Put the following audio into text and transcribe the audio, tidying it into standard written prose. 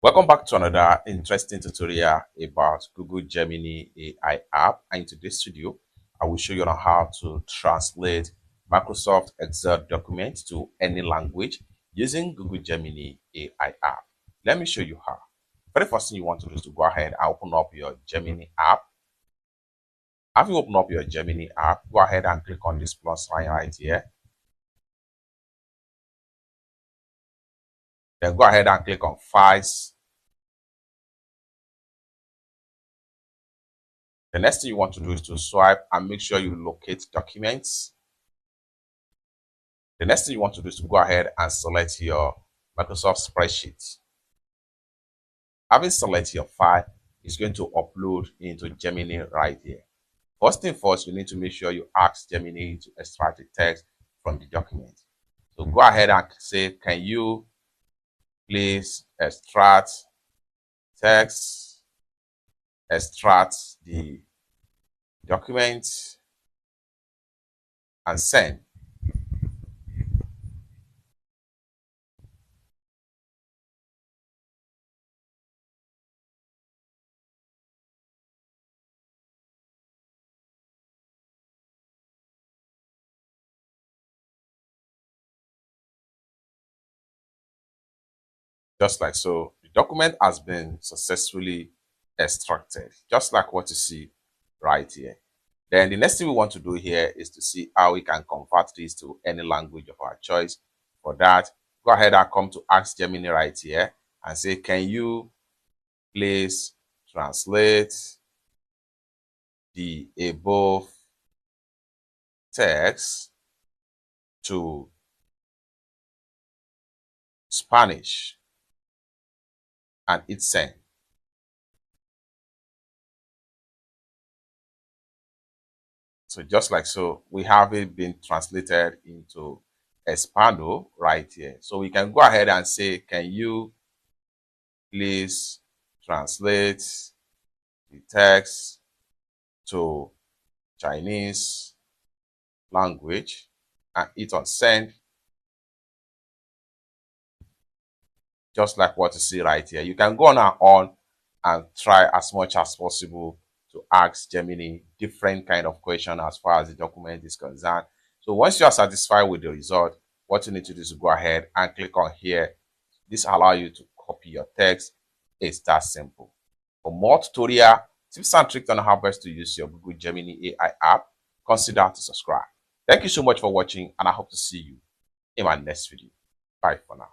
Welcome back to another interesting tutorial about Google Gemini AI app. And in today's video, I will show you on how to translate Microsoft Excel documents to any language using Google Gemini AI app. Let me show you how. Very first thing you want to do is to go ahead and open up your Gemini app. After you open up your Gemini app, go ahead and click on this plus sign right here. Then go ahead and click on Files. The next thing you want to do is to swipe and make sure you locate documents. The next thing you want to do is to go ahead and select your Microsoft spreadsheet. Having selected your file, it's going to upload into Gemini right here. First thing first, you need to make sure you ask Gemini to extract the text from the document. So go ahead and say, can you please extract text, extract the document, and send. Just like so, the document has been successfully extracted, just like what you see right here. Then the next thing we want to do here is to see how we can convert this to any language of our choice. For that, go ahead and come to Ask Gemini right here and say, can you please translate the above text to Spanish, and hit send. So just like so, we have it been translated into Espano right here. So we can go ahead and say, can you please translate the text to Chinese language, and hit on send. Just like what you see right here. You can go on and try as much as possible to ask Gemini different kind of question as far as the document is concerned. So once you are satisfied with the result, what you need to do is go ahead and click on here. This allows you to copy your text. It's that simple. For more tutorial tips and tricks on how best to use your Google Gemini AI app, consider to subscribe. Thank you so much for watching, and I hope to see you in my next video. Bye for now.